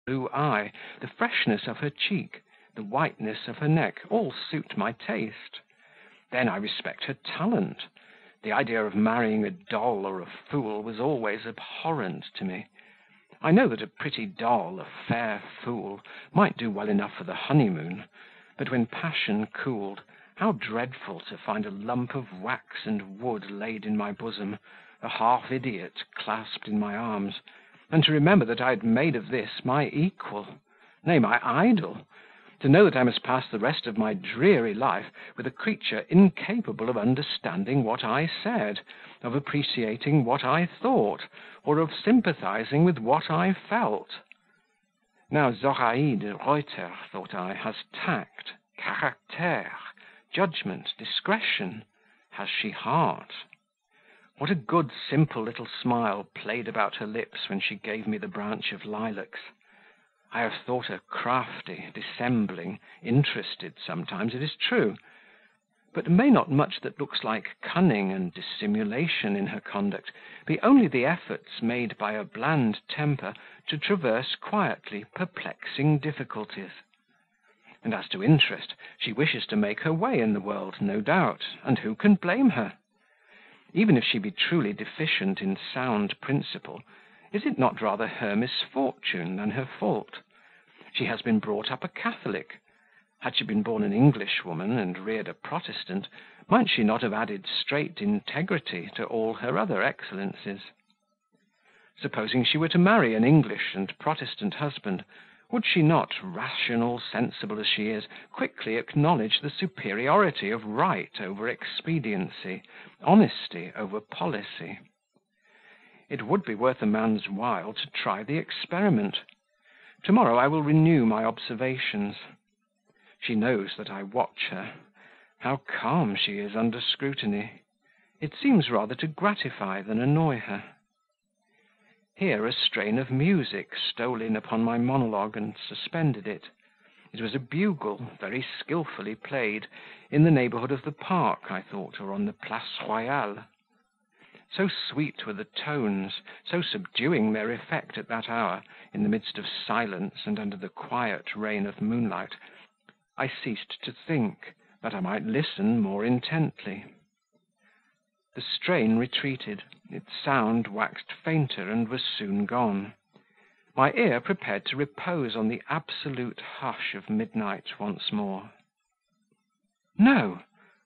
blue eye, the freshness of her cheek, the whiteness of her neck, all suit my taste. Then I respect her talent. The idea of marrying a doll or a fool was always abhorrent to me. I know that a pretty doll, a fair fool, might do well enough for the honeymoon, but when passion cooled, how dreadful to find a lump of wax and wood laid in my bosom, a half idiot clasped in my arms, and to remember that I had made of this my equal, nay, my idol, to know that I must pass the rest of my dreary life with a creature incapable of understanding what I said, of appreciating what I thought, or of sympathizing with what I felt. Now Zoraide Reuter, thought I, has tact, caractère, judgment, discretion. Has she heart? What a good, simple little smile played about her lips when she gave me the branch of lilacs. I have thought her crafty, dissembling, interested sometimes, it is true; but may not much that looks like cunning and dissimulation in her conduct be only the efforts made by a bland temper to traverse quietly perplexing difficulties? And as to interest, she wishes to make her way in the world, no doubt, and who can blame her? Even if she be truly deficient in sound principle, is it not rather her misfortune than her fault? She has been brought up a Catholic. Had she been born an Englishwoman and reared a Protestant, might she not have added straight integrity to all her other excellencies? Supposing she were to marry an English and Protestant husband, would she not, rational, sensible as she is, quickly acknowledge the superiority of right over expediency, honesty over policy? It would be worth a man's while to try the experiment. Tomorrow I will renew my observations. She knows that I watch her. How calm she is under scrutiny! It seems rather to gratify than annoy her. Here a strain of music stole in upon my monologue and suspended it. It was a bugle, very skilfully played, in the neighbourhood of the park, I thought, or on the Place Royale. So sweet were the tones, so subduing their effect at that hour, in the midst of silence and under the quiet reign of moonlight, I ceased to think, that I might listen more intently. The strain retreated, its sound waxed fainter and was soon gone. My ear prepared to repose on the absolute hush of midnight once more. No!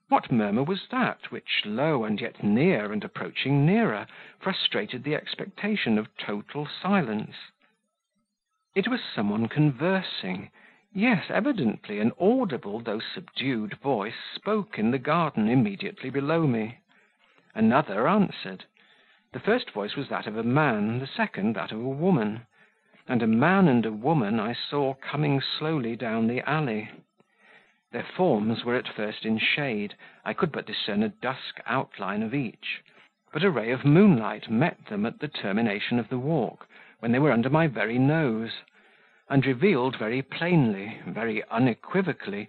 What murmur was that, which, low and yet near and approaching nearer, frustrated the expectation of total silence? It was some one conversing; yes, evidently an audible, though subdued voice spoke in the garden immediately below me. Another answered. The first voice was that of a man, the second that of a woman; and a man and a woman I saw coming slowly down the alley. Their forms were at first in shade, I could but discern a dusk outline of each, but a ray of moonlight met them at the termination of the walk, when they were under my very nose, and revealed very plainly, very unequivocally,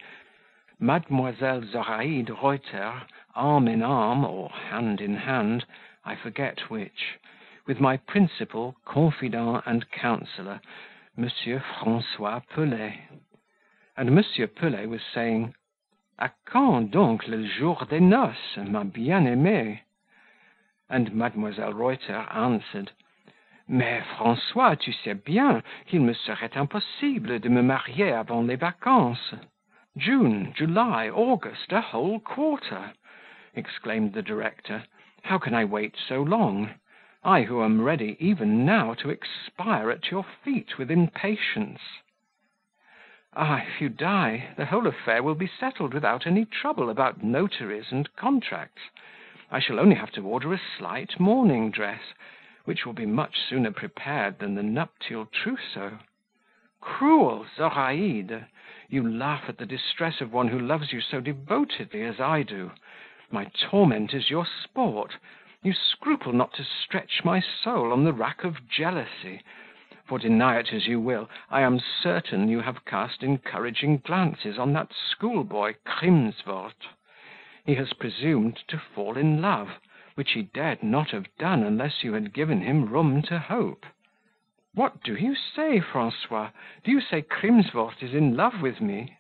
Mademoiselle Zoraide Reuter, arm in arm, or hand in hand, I forget which, with my principal, confidant, and counsellor, Monsieur Francois Pelet. And Monsieur Pelet was saying, "À quand donc le jour des noces, ma bien-aimée?" And Mademoiselle Reuter answered, "Mais, François, tu sais bien qu'il me serait impossible de me marier avant les vacances." "June, July, August, a whole quarter!" exclaimed the director. "How can I wait so long? I who am ready even now to expire at your feet with impatience." "Ah, if you die, the whole affair will be settled without any trouble about notaries and contracts. I shall only have to order a slight mourning dress, which will be much sooner prepared than the nuptial trousseau." "Cruel Zoraide! You laugh at the distress of one who loves you so devotedly as I do. My torment is your sport. You scruple not to stretch my soul on the rack of jealousy; for deny it as you will, I am certain you have cast encouraging glances on that schoolboy Crimsworth. He has presumed to fall in love, which he dared not have done unless you had given him room to hope." What do you say, Francois? Do you say Crimsworth is in love with me?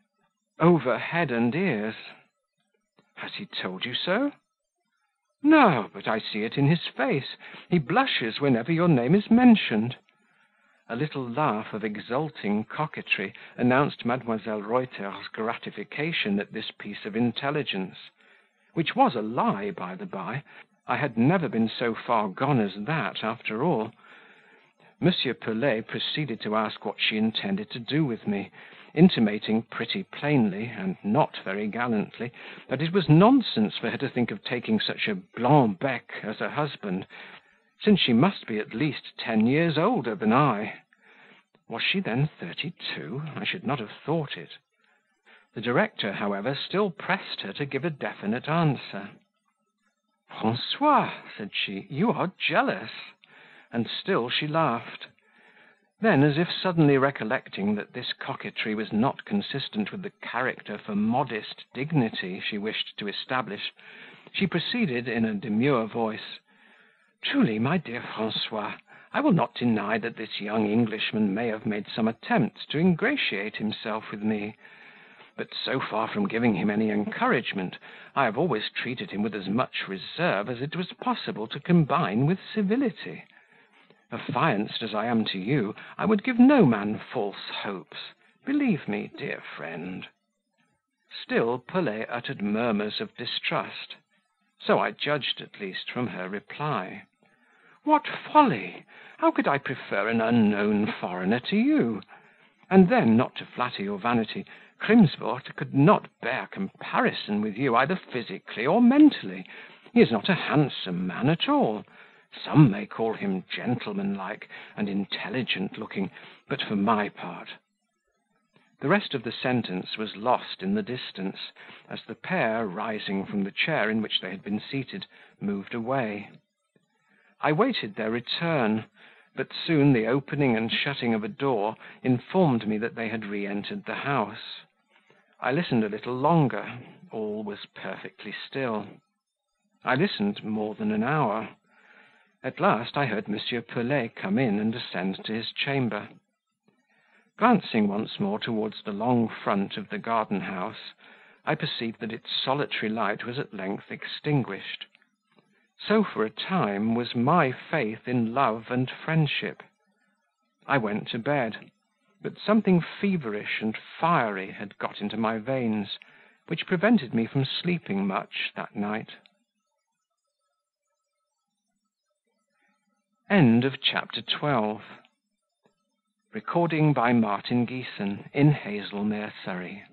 Over head and ears. Has he told you so? No, but I see it in his face. He blushes whenever your name is mentioned. A little laugh of exulting coquetry announced Mademoiselle Reuter's gratification at this piece of intelligence, which was a lie, by the by. I had never been so far gone as that, after all. M. Pelet proceeded to ask what she intended to do with me, intimating pretty plainly, and not very gallantly, that it was nonsense for her to think of taking such a blanc bec as a husband, since she must be at least 10 years older than I. Was she then 32? I should not have thought it. The director, however, still pressed her to give a definite answer. "François," said she, "you are jealous." And still she laughed. Then, as if suddenly recollecting that this coquetry was not consistent with the character for modest dignity she wished to establish, she proceeded in a demure voice: "Truly, my dear François, I will not deny that this young Englishman may have made some attempt to ingratiate himself with me; but so far from giving him any encouragement, I have always treated him with as much reserve as it was possible to combine with civility. Affianced as I am to you, I would give no man false hopes, believe me, dear friend." Still Pelet uttered murmurs of distrust; so I judged, at least, from her reply. "What folly! How could I prefer an unknown foreigner to you? And then, not to flatter your vanity, Crimsworth could not bear comparison with you either physically or mentally. He is not a handsome man at all. Some may call him gentlemanlike and intelligent looking, but for my part..." The rest of the sentence was lost in the distance, as the pair, rising from the chair in which they had been seated, moved away. I waited their return, but soon the opening and shutting of a door informed me that they had re-entered the house. I listened a little longer; all was perfectly still. I listened more than an hour. At last I heard M. Pelet come in and ascend to his chamber. Glancing once more towards the long front of the garden house, I perceived that its solitary light was at length extinguished. So for a time was my faith in love and friendship. I went to bed, but something feverish and fiery had got into my veins, which prevented me from sleeping much that night. End of chapter 12. Recording by Martin Geeson in Hazelmere, Surrey.